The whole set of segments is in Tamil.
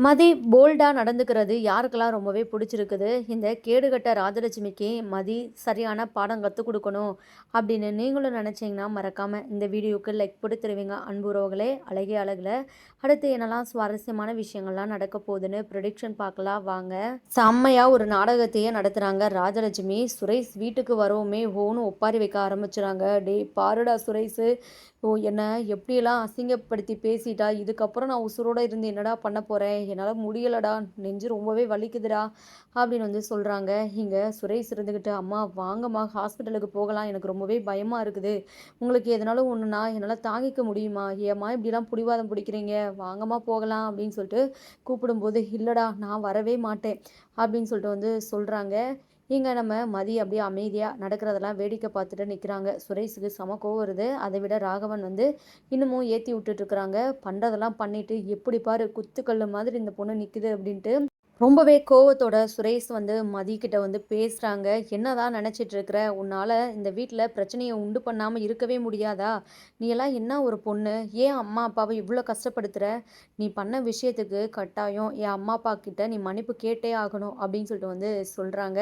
மதி போல்டாக நடந்துக்கிறது யாருக்கெல்லாம் ரொம்பவே பிடிச்சிருக்குது. இந்த கேடுகட்ட ராஜலட்சுமிக்கு மதி சரியான பாடம் கற்றுக் கொடுக்கணும் அப்படின்னு நீங்களும் நினச்சிங்கன்னா மறக்காமல் இந்த வீடியோவுக்கு லைக் போட்டு தருவீங்க. அன்பு உறவுகளே, அழகிய அழகில் அடுத்து என்னெல்லாம் சுவாரஸ்யமான விஷயங்கள்லாம் நடக்க போகுதுன்னு ப்ரெடிக்ஷன் பார்க்கலாம் வாங்க. செம்மையாக ஒரு நாடகத்தையே நடத்துகிறாங்க ராஜலட்சுமி. சுரேஷ் வீட்டுக்கு வரவுமே ஓன்னு ஒப்பாரி வைக்க ஆரம்பிச்சுறாங்க. டே பாருடா சுரேஷு, ஓ என்ன எப்படியெல்லாம் அசிங்கப்படுத்தி பேசிட்டா, இதுக்கப்புறம் நான் உசுரோடு இருந்து என்னடா பண்ண போகிறேன், என்னால் முடியலடா, நெஞ்சு ரொம்பவே வலிக்குதுடா அப்படின்னு வந்து சொல்கிறாங்க. இங்கே சுரேஷ் இருந்துக்கிட்டு, அம்மா வாங்கம்மா ஹாஸ்பிட்டலுக்கு போகலாம், எனக்கு ரொம்பவே பயமாக இருக்குது, உங்களுக்கு எதனாலும் ஒன்றுனா என்னால் தாங்கிக்க முடியுமா, ஏம்மா இப்படிலாம் பிடிவாதம் பிடிக்கிறீங்க, வாங்கம்மா போகலாம் அப்படின்னு சொல்லிட்டு கூப்பிடும்போது, இல்லைடா நான் வரவே மாட்டேன் அப்படின்னு சொல்லிட்டு வந்து சொல்கிறாங்க. இங்கே நம்ம மதி அப்படியே அமைதியாக நடக்கிறதெல்லாம் வேடிக்கை பார்த்துட்டு நிற்கிறாங்க. சுரேஷுக்கு செம கோவம் வருது. அதை விட ராகவன் வந்து இன்னமும் ஏற்றி விட்டுட்ருக்குறாங்க. பண்ணுறதெல்லாம் பண்ணிவிட்டு எப்படி பாரு குத்துக்கல் மாதிரி இந்த பொண்ணு நிற்குது அப்படின்ட்டு ரொம்பவே கோவத்தோட சுரேஷ் வந்து மதிக்கிட்ட வந்து பேசுகிறாங்க. என்னதான் நினச்சிட்டு இருக்கிற, உன்னால் இந்த வீட்டில் பிரச்சனையை உண்டு பண்ணாமல் இருக்கவே முடியாதா, நீ எல்லாம் என்ன ஒரு பொண்ணு, ஏன் அம்மா அப்பாவை இவ்வளோ கஷ்டப்படுத்துகிற, நீ பண்ண விஷயத்துக்கு கட்டாயம் என் அம்மா அப்பா கிட்ட நீ மன்னிப்பு கேட்டே ஆகணும் அப்படின்னு சொல்லிட்டு வந்து சொல்கிறாங்க.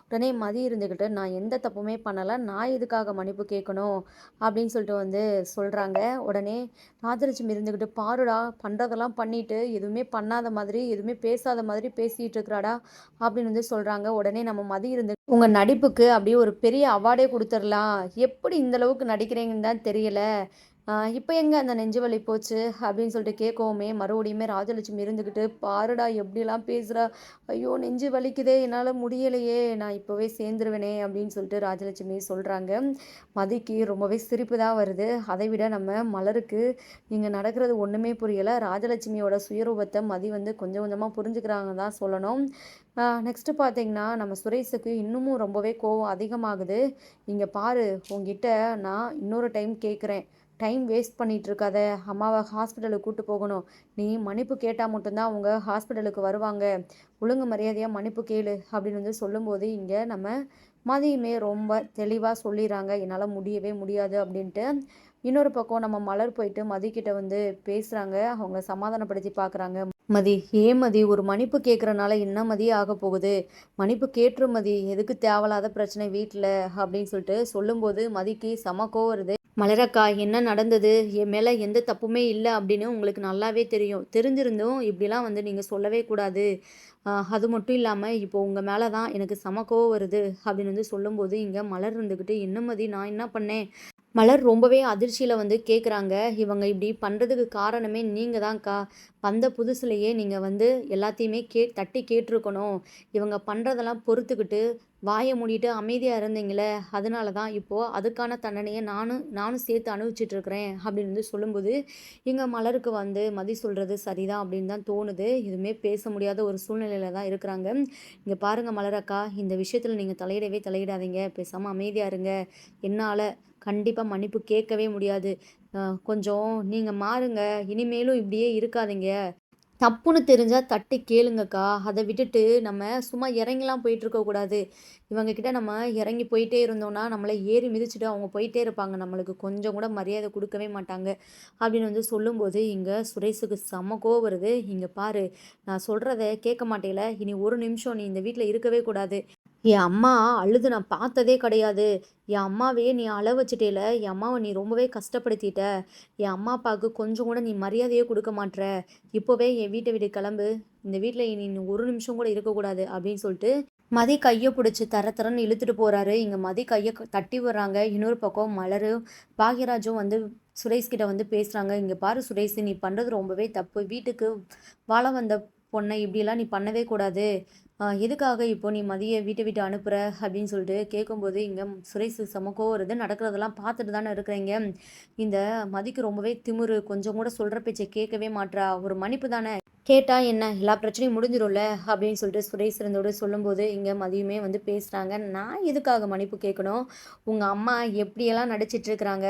உடனே மதி இருந்துக்கிட்டு, நான் எந்த தப்புமே பண்ணலை, நான் எதுக்காக மன்னிப்பு கேட்கணும் அப்படின்னு சொல்லிட்டு வந்து சொல்கிறாங்க. உடனே ராஜலட்சுமி இருந்துக்கிட்டு, பாருடா பண்ணுறதெல்லாம் பண்ணிட்டு எதுவுமே பண்ணாத மாதிரி எதுவுமே பேசாத மாதிரி பேசிகிட்டு இருக்கிறாடா அப்படின்னு வந்து சொல்கிறாங்க. உடனே நம்ம மதி இருந்து, உங்கள் நடிப்புக்கு அப்படியே ஒரு பெரிய அவார்டே கொடுத்துடலாம், எப்படி இந்த அளவுக்கு நடிக்கிறீங்கன்னு தான் தெரியல, இப்போ எங்கே அந்த நெஞ்சு வலி போச்சு அப்படின்னு சொல்லிட்டு கேட்கவுமே மறுபடியுமே ராஜலட்சுமி இருந்துக்கிட்டு, பாருடா எப்படிலாம் பேசுகிறா, ஐயோ நெஞ்சு வலிக்குதே, என்னால் முடியலையே, நான் இப்போவே சேர்ந்துருவேனே அப்படின்னு சொல்லிட்டு ராஜலட்சுமி சொல்கிறாங்க. மதிக்கு ரொம்பவே சிரிப்பு தான் வருது. அதை விட நம்ம மலருக்கு இங்கே நடக்கிறது ஒன்றுமே புரியலை. ராஜலட்சுமியோட சுயரூபத்தை மதி வந்து கொஞ்சம் கொஞ்சமாக புரிஞ்சுக்கிறாங்க தான் சொல்லணும். நெக்ஸ்ட்டு பார்த்தீங்கன்னா நம்ம சுரேஷுக்கு இன்னமும் ரொம்பவே கோவம் அதிகமாகுது. இங்கே பாரு, உங்ககிட்ட நான் இன்னொரு டைம் கேட்குறேன், டைம் வேஸ்ட் பண்ணிகிட்டு இருக்காத, அம்மாவை ஹாஸ்பிட்டலுக்கு கூப்பிட்டு போகணும், நீ மன்னிப்பு கேட்டால் மட்டும்தான் அவங்க ஹாஸ்பிட்டலுக்கு வருவாங்க, ஒழுங்கு மரியாதையாக மன்னிப்பு கேளு அப்படின்னு வந்து சொல்லும்போது இங்கே நம்ம மதியுமே ரொம்ப தெளிவாக சொல்லிடுறாங்க, என்னால் முடியவே முடியாது அப்படின்ட்டு. இன்னொரு பக்கம் நம்ம மலர் போயிட்டு மதிக்கிட்ட வந்து பேசுகிறாங்க, அவங்கள சமாதானப்படுத்தி பார்க்குறாங்க. மதி, ஏன் மதி ஒரு மன்னிப்பு கேட்குறனால என்ன மதி ஆக போகுது, மன்னிப்பு கேட்டுரு மதி, எதுக்கு தேவையில்லாத பிரச்சனை வீட்டில் அப்படின்னு சொல்லிட்டு சொல்லும்போது மதிக்கு செம கோவம் வருது. மலரக்கா என்ன நடந்தது, என் மேலே எந்த தப்புமே இல்லை அப்படின்னு உங்களுக்கு நல்லாவே தெரியும், தெரிஞ்சிருந்தும் இப்படிலாம் வந்து நீங்கள் சொல்லவே கூடாது, அது மட்டும் இல்லாமல் இப்போ உங்கள் மேலே தான் எனக்கு செம கோவம் வருது அப்படின்னு வந்து சொல்லும்போது இங்கே மலர் இருந்துக்கிட்டு, என்ன மதி நான் என்ன பண்ணேன், மலர் ரொம்பவே அதிர்ச்சியில் வந்து கேட்குறாங்க. இவங்க இப்படி பண்ணுறதுக்கு காரணமே நீங்கள் தான்க்கா, வந்த புதுசுலேயே நீங்கள் வந்து எல்லாத்தையுமே தட்டி கேட்டிருக்கணும், இவங்க பண்ணுறதெல்லாம் பொறுத்துக்கிட்டு வாயை மூடிட்டு அமைதியாக இருந்தீங்களே, அதனால தான் இப்போது அதுக்கான தண்டனையை நானும் சேர்த்து அனுபவிச்சிட்ருக்கிறேன் அப்படின்னு வந்து சொல்லும்போது இங்கே மலருக்கு வந்து மதி சொல்கிறது சரிதான் அப்படின்னு தான் தோணுது. எதுவுமே பேச முடியாத ஒரு சூழ்நிலையில் தான் இருக்கிறாங்க. இங்கே பாருங்கள் மலரக்கா, இந்த விஷயத்தில் நீங்கள் தலையிடவே தலையிடாதீங்க, பேசாமல் அமைதியாக இருங்க, என்னால் கண்டிப்பாக மன்னிப்பு கேட்கவே முடியாது, கொஞ்சம் நீங்கள் மாறுங்க, இனிமேலும் இப்படியே இருக்காதீங்க, தப்புன்னு தெரிஞ்சால் தட்டி கேளுங்கக்கா, அதை விட்டுட்டு நம்ம சும்மா இறங்கிலாம் போயிட்டுருக்கக்கூடாது, இவங்கக்கிட்ட நம்ம இறங்கி போயிட்டே இருந்தோம்னா நம்மளை ஏறி மிதிச்சுட்டு அவங்க போயிட்டே இருப்பாங்க, நம்மளுக்கு கொஞ்சம் கூட மரியாதை கொடுக்கவே மாட்டாங்க அப்படின்னு வந்து சொல்லும்போது இங்கே சுரேஷுக்கு செம்ம கோவம் வருது. இங்கே பாரு, நான் சொல்கிறத கேட்க மாட்டேல, இனி ஒரு நிமிஷம் நீ இந்த வீட்டில் இருக்கவே கூடாது, என் அம்மா அழுது நான் பார்த்ததே கிடையாது, என் அம்மாவையே நீ அழ வச்சுட்டேல, என் அம்மாவை நீ ரொம்பவே கஷ்டப்படுத்திட்ட, என் அம்மா அப்பாவுக்கு கொஞ்சம் கூட நீ மரியாதையே கொடுக்க மாட்ற, இப்போவே என் வீட்டை விட்டு கிளம்பு, இந்த வீட்டில் நீ ஒரு நிமிஷம் கூட இருக்கக்கூடாது அப்படின்னு சொல்லிட்டு மதி கையை பிடிச்சி தரன்னு இழுத்துட்டு போகிறாரு. இங்கே மதி கையை தட்டி விடுறாங்க. இன்னொரு பக்கம் மலரும் பாக்யராஜும் வந்து சுரேஷ் கிட்ட வந்து பேசுகிறாங்க. இங்கே பாரு சுரேஷ், நீ பண்ணுறது ரொம்பவே தப்பு, வீட்டுக்கு வாழ வந்த பொண்ணை இப்படியெல்லாம் நீ பண்ணவே கூடாது, எதுக்காக இப்போ நீ மதியை வீட்டை விட்டு அனுப்புகிற அப்படின்னு சொல்லிட்டு கேட்கும்போது இங்கே சுரேஷ் செமக்கோ வருது. நடக்கிறதெல்லாம் பார்த்துட்டு தானே இருக்கிறீங்க, இந்த மதிக்கு ரொம்பவே திமிரு, கொஞ்சம் கூட சொல்கிற பேச்சை கேட்கவே மாட்றா, ஒரு மன்னிப்பு தானே கேட்டால் என்ன எல்லா பிரச்சனையும் முடிஞ்சிடும்ல அப்படின்னு சொல்லிட்டு சுரேஷ் இருந்தோடு சொல்லும்போது இங்கே மதியமே வந்து பேசுகிறாங்க. நான் எதுக்காக மன்னிப்பு கேட்கணும், உங்கள் அம்மா எப்படியெல்லாம் நடிச்சிட்ருக்கிறாங்க,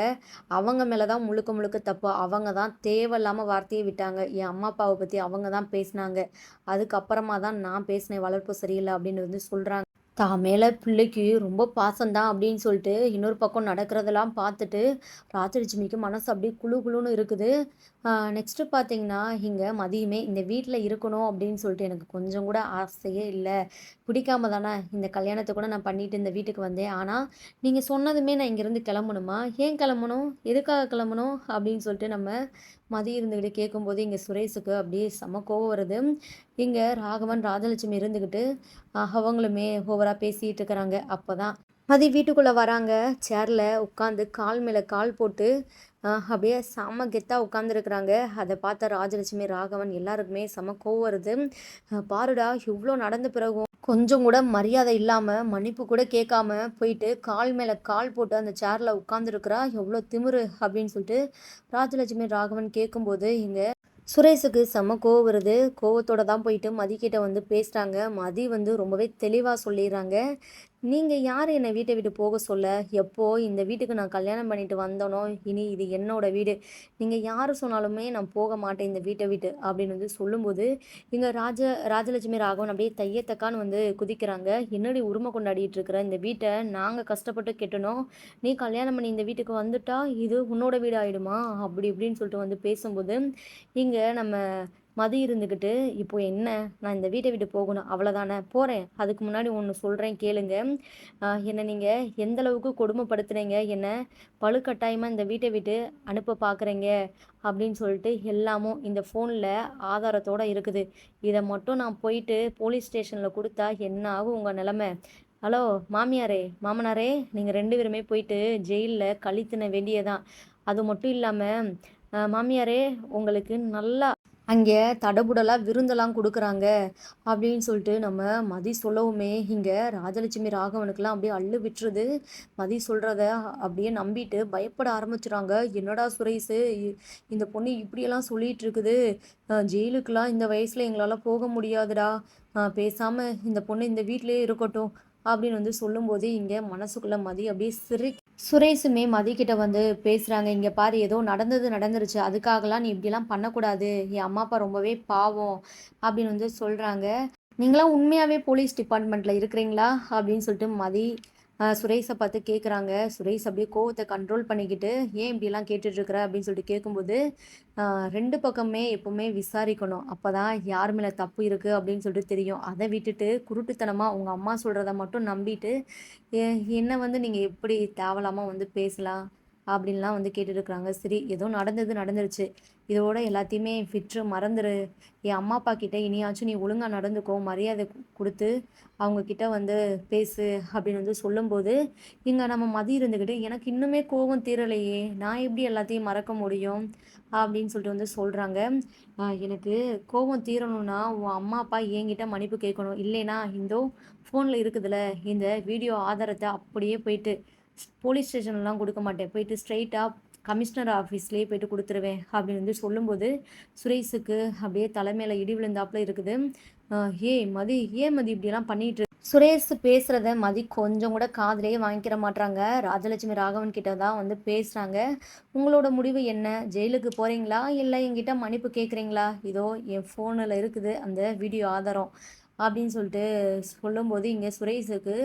அவங்க மேலே தான் முழுக்க முழுக்க தப்பு, அவங்க தான் தேவையில்லாமல் வார்த்தையை விட்டாங்க, என் அம்மா அப்பாவை பற்றி அவங்க தான் பேசினாங்க, அதுக்கப்புறமா தான் நான் பேசினேன், வளர்ப்பு சரியில்லை அப்படின்னு வந்து சொல்கிறாங்க. தான் மேல பிள்ளைக்கு ரொம்ப பாசம்தான் அப்படின்னு சொல்லிட்டு, இன்னொரு பக்கம் நடக்கிறதெல்லாம் பார்த்துட்டு, ராஜலட்சுமிக்கு மனசு அப்படியே குளு குளுன்னு இருக்குது. நெக்ஸ்ட்டு பார்த்தீங்கன்னா, இங்க மதியமே இந்த வீட்ல இருக்கணும் அப்படின்னு சொல்லிட்டு எனக்கு கொஞ்சம் கூட ஆசையே இல்ல. பிடிக்காம தானே இந்த கல்யாணத்த கூட நான் பண்ணிட்டு இந்த வீட்டுக்கு வந்தேன். ஆனா, நீங்க சொன்னதுமே நான் இங்கேருந்து கிளம்பணுமா? ஏன் கிளம்பணும்? எதுக்காக கிளம்பணும்? அப்படின்னு சொல்லிட்டு நம்ம மதி இருந்துகிட்டு கேட்கும்போது, இங்க சுரேஷுக்கு அப்படியே செம கோவம் வருது. இங்க ராகவன், ராஜலட்சுமி இருந்துகிட்டு அவங்களுமே ஓவரா பேசிட்டு இருக்கிறாங்க. அப்பதான் மதி வீட்டுக்குள்ள வராங்க. சேர்ல உட்காந்து கால் மேல கால் போட்டு அப்படியே செம கெத்தா உட்காந்துருக்குறாங்க. அத பார்த்த ராஜலட்சுமி, ராகவன் எல்லாருக்குமே செம கோவம் வருது. பாருடா இவ்ளோ நடந்த பிறகும் கொஞ்சம் கூட மரியாதை இல்லாம, மன்னிப்பு கூட கேட்காம போயிட்டு கால் மேல கால் போட்டு அந்த சேர்ல உட்காந்துருக்கிறா. எவ்ளோ திமிரு அப்படின்னு சொல்லிட்டு ராஜலட்சுமி, ராகவன் கேட்கும்போது, இங்க சுரேஷுக்கு செம்ம கோவம் வருது. கோவத்தோட தான் போயிட்டு மதிக்கிட்ட வந்து பேசுறாங்க. மதி வந்து ரொம்பவே தெளிவா சொல்லிர்றாங்க. "நீங்க யாரு என்ன வீட்ட விட்டு போக சொல்ல? எப்போ இந்த வீட்டுக்கு நான் கல்யாணம் பண்ணிட்டு வந்தேனோ, இனி இது என்னோட வீடு. நீங்க யாரு சொன்னாலுமே நான் போக மாட்டேன் இந்த வீட்ட விட்டு." அப்படின்னு வந்து சொல்லும்போது, இங்க ராஜலட்சுமி, ராகவன் அப்படியே தைய தக்கான்னு வந்து குதிக்கிறாங்க. "என்னடி உரிமை கொண்டாடிட்டு இருக்கிற? இந்த வீட்ட நாங்க கஷ்டப்பட்டு கெட்டுனோம். நீ கல்யாணம் பண்ணி இந்த வீட்டுக்கு வந்துட்டா, இது உன்னோட வீடு ஆயிடுமா?" அப்படி இப்படின்னு சொல்லிட்டு வந்து பேசும்போது, இங்க நம்ம மதி இருந்துக்கிட்டு, "இப்போ என்ன? நான் இந்த வீட்ட விட்டு போகணும். அவ்வளதானே? போறேன். அதுக்கு முன்னாடி ஒண்ணு சொல்றேன் கேளுங்க. என்ன நீங்க எந்த அளவுக்கு கொடுமைப்படுத்துனீங்க, என்ன வலுக்கட்டாயமா இந்த வீட்ட விட்டு அனுப்ப பார்க்குறீங்க." அப்படின்னு சொல்லிட்டு எல்லாமும் இந்த ஃபோன்ல ஆதாரத்தோட இருக்குது. இத மட்டும் நான் போயிட்டு போலீஸ் ஸ்டேஷன்ல குடுத்தா என்ன ஆகும் உங்க நிலைமை? ஹலோ மாமியாரே, மாமனாரே, நீங்க 2 பேருமே போயிட்டு ஜெயில்ல கழி தின்ன வேண்டியது தான். அது மட்டும் இல்லாம, மாமியாரே உங்களுக்கு நல்லா அங்கே தடபுடலா விருந்தெல்லாம் குடுக்குறாங்க. அப்படின்னு சொல்லிட்டு நம்ம மதி சொல்லவுமே, இங்க ராஜலட்சுமி, ராகவனுக்கெல்லாம் அப்படியே அள்ளு விட்டுருது. மதி சொல்றத அப்படியே நம்பிட்டு பயப்பட ஆரம்பிச்சுறாங்க. "என்னடா சுரேஷு, இந்த பொண்ணு இப்படியெல்லாம் சொல்லிட்டு இருக்குது. ஜெயிலுக்குலாம் இந்த வயசுல எங்களால போக முடியாதுடா. பேசாம இந்த பொண்ணு இந்த வீட்லயே இருக்கட்டும்." அப்படின்னு வந்து சொல்லும்போது, இங்க மனசுக்குள்ள மதி அப்படியே சுரேஷுமே மதிக்கிட்ட வந்து பேசுறாங்க. "இங்க பாரு ஏதோ நடந்தது நடந்துருச்சு. அதுக்காகலாம் நீ இப்படிலாம் பண்ணக்கூடாது. என் அம்மா, அப்பா ரொம்பவே பாவம்." அப்படின்னு வந்து சொல்றாங்க. "நீங்கலாம் உண்மையாவே போலீஸ் டிபார்ட்மெண்ட்ல இருக்கிறீங்களா?" அப்படின்னு சொல்லிட்டு மதி சுரேஷ பார்த்து கேட்குறாங்க. சுரேஷ் அப்படியே கோவத்த கண்ட்ரோல் பண்ணிக்கிட்டு, "ஏன் இப்படிலாம் கேட்டுட்ருக்கிற?" அப்படின்னு சொல்லிட்டு கேட்கும்போது, "அ 2 பக்கமே எப்பவுமே விசாரிக்கணும். அப்பதான் யார் மேல தப்பு இருக்கு அப்படின்னு சொல்லிட்டு தெரியும். அத விட்டுட்டு குருட்டுத்தனமா உங்க அம்மா சொல்றத மட்டும் நம்பிட்டு, எ என்ன வந்து நீங்க எப்படி தேவலாம வந்து பேசலாம்?" அப்படின்லாம் வந்து கேட்டுட்டுருக்காங்க. சரி ஏதோ நடந்தது நடந்துருச்சு. இதோட எல்லாத்தையுமே விட்டுரு, மறந்துரு. என் அம்மா, அப்பா கிட்ட இனியாச்சும் நீ ஒழுங்கா நடந்துக்கோ. மரியாதை குடுத்து அவங்க கிட்ட வந்து பேசு அப்படின்னு வந்து சொல்லும்போது, இங்க நம்ம மதி இருந்துக்கிட்டு, "எனக்கு இன்னுமே கோவம் தீரலையே! நான் எப்படி எல்லாத்தையும் மறக்க முடியும்?" அப்படின்னு சொல்லிட்டு வந்து சொல்றாங்க. எனக்கு கோவம் தீரணும்னா, உன் அம்மா, அப்பா என்கிட்ட மன்னிப்பு கேட்கணும். இல்லைன்னா, இந்தோ ஃபோன்ல இருக்குதுல்ல, இந்த வீடியோ ஆதாரத்த அப்படியே போயிட்டு போலீஸ் ஸ்டேஷன்லலாம் குடுக்க மாட்டேன். போயிட்டு ஸ்ட்ரெயிட்டா கமிஷனர் ஆஃபீஸ்லயே போயிட்டு குடுத்துருவேன்." அப்படின்னு வந்து சொல்லும்போது, சுரேஷுக்கு அப்படியே தலை மேல இடி விழுந்தாப்புல இருக்குது. அ "ஏய் மதி, ஏன் மதி இப்படியெல்லாம் பண்ணிட்டு சுரேஷ் பேசுறத மதி கொஞ்சம் கூட காதுலயே வாங்கிக்கிற மாட்றாங்க. ராஜலட்சுமி, ராகவன் கிட்ட தான் வந்து பேசுறாங்க. "உங்களோட முடிவு என்ன? ஜெயிலுக்கு போறீங்களா? இல்ல என்கிட்ட மன்னிப்பு கேட்குறீங்களா? இதோ என் ஃபோனுல இருக்குது அந்த வீடியோ ஆதாரம்." அப்படின்னு சொல்லிட்டு சொல்லும்போது, இங்க சுரேஷுக்கு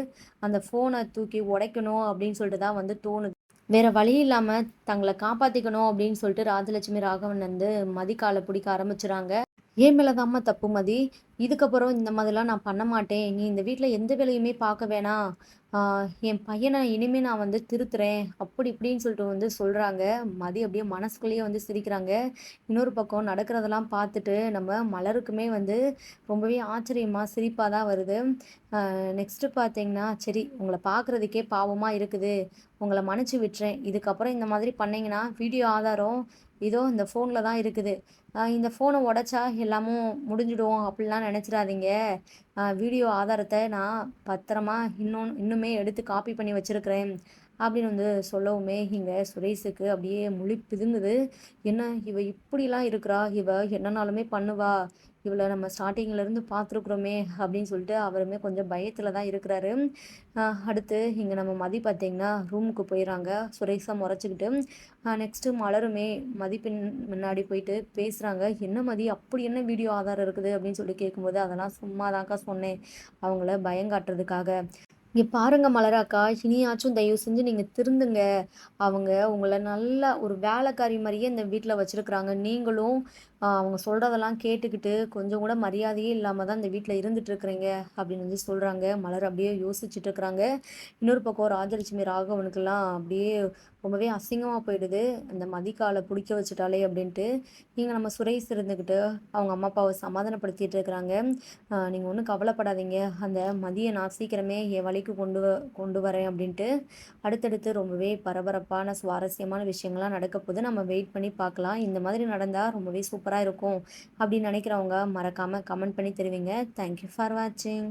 அந்த ஃபோன தூக்கி உடைக்கணும் அப்படின்னு சொல்லிட்டு தான் வந்து தோணுது. வேற வழி இல்லாம தங்கள காப்பாத்திக்கணும் அப்படின்னு சொல்லிட்டு ராஜலட்சுமி, ராகவன் வந்து மதி கால பிடிக்க ஆரம்பிச்சுறாங்க. "என் மேல தாம்மா தப்பு மதி. இதுக்கப்புறம் இந்த மாதிரிலாம் நான் பண்ண மாட்டேன். நீ இந்த வீட்ல எந்த வேலையுமே பார்க்க வேணாம். ஆ என் பையன இனிமே நான் வந்து திருத்துறேன்." அப்படி இப்படின்னு சொல்லிட்டு வந்து சொல்றாங்க. மதி அப்படியே மனசுக்குள்ளேயே வந்து சிரிக்கிறாங்க. இன்னொரு பக்கம் நடக்கிறதெல்லாம் பார்த்துட்டு நம்ம மலருக்குமே வந்து ரொம்பவே ஆச்சரியமா, சிரிப்பா தான் வருது. நெக்ஸ்ட்டு பார்த்தீங்கன்னா, "சரி உங்கள பார்க்குறதுக்கே பாவமா இருக்குது. உங்கள மன்னிச்சு விட்டுறேன். இதுக்கப்புறம் இந்த மாதிரி பண்ணீங்கன்னா, வீடியோ ஆதாரம் இதோ இந்த ஃபோன்ல தான் இருக்குது. இந்த ஃபோன உடைச்சா எல்லாமும் முடிஞ்சிடும் அப்படிலாம் நெனச்சிராதீங்க. வீடியோ ஆதாரத்த நான் பத்திரமா இன்னுமே எடுத்து காப்பி பண்ணி வச்சிருக்கிறேன்." அப்படின்னு வந்து சொல்லவுமே இங்கே சுரேஷுக்கு அப்படியே முழி பிதுங்குது. என்ன இவ இப்படிலாம் இருக்கிறா, இவ என்னனாலுமே பண்ணுவா, இவள நம்ம ஸ்டார்டிங்லேருந்து பார்த்துருக்குறோமே அப்படின்னு சொல்லிட்டு அவருமே கொஞ்சம் பயத்தில் தான் இருக்கிறாரு. அடுத்து இங்கே நம்ம மதி பார்த்தீங்கன்னா ரூமுக்கு போயிடறாங்க சுரேஷை முறைச்சிக்கிட்டு. நெக்ஸ்ட்டு மலருமே மதி முன்னாடி போயிட்டு பேசுகிறாங்க. என்ன மதி அப்படி என்ன வீடியோ ஆதாரம் இருக்குது அப்படின்னு சொல்லி கேட்கும்போது, அதெல்லாம் சும்மாதான்க்கா சொன்னேன் அவங்கள பயங்காட்டுறதுக்காக. இங்க பாருங்க மலராக்கா, இனியாச்சும் தயவு செஞ்சு நீங்க திருந்துங்க. அவங்க உங்கள நல்லா ஒரு வேலைக்காரி மாரியே இந்த வீட்ல வச்சிருக்கிறாங்க. நீங்களும் அவங்க சொல்றதெல்லாம் கேட்டுக்கிட்டு, கொஞ்சம் கூட மரியாதையே இல்லாம தான் இந்த வீட்ல இருந்துட்டு இருக்கிறீங்க, அப்படின்னு வந்து சொல்றாங்க. மலர் அப்படியே யோசிச்சுட்டு இருக்கிறாங்க. இன்னொரு பக்கம் ராஜலட்சுமி ராகவனுக்கெல்லாம் அப்படியே ரொம்பவே அசிங்கமா போயிடுது. அந்த மதிக்கால புடிக்க வச்சுட்டாளே அப்படின்ட்டு. இங்க நம்ம சுரேஷ் இருந்துக்கிட்டு அவங்க அம்மா, அப்பாவ சமாதானப்படுத்திட்டு இருக்கிறாங்க. நீங்க ஒண்ணும் கவலைப்படாதீங்க. அந்த மதிய நான் சீக்கிரமே என் வழிக்கு கொண்டு வரேன் அப்படின்ட்டு. அடுத்தடுத்து ரொம்பவே பரபரப்பான, சுவாரஸ்யமான விஷயங்கள்லாம் நடக்கப்போது. நம்ம வெயிட் பண்ணி பார்க்கலாம். இந்த மாதிரி நடந்தா ரொம்பவே சூப்பரா இருக்கும் அப்படின்னு நினைக்கிறவங்க மறக்காம கமெண்ட் பண்ணி தெரிவிங்க. தேங்க் யூ ஃபார் வாட்சிங்.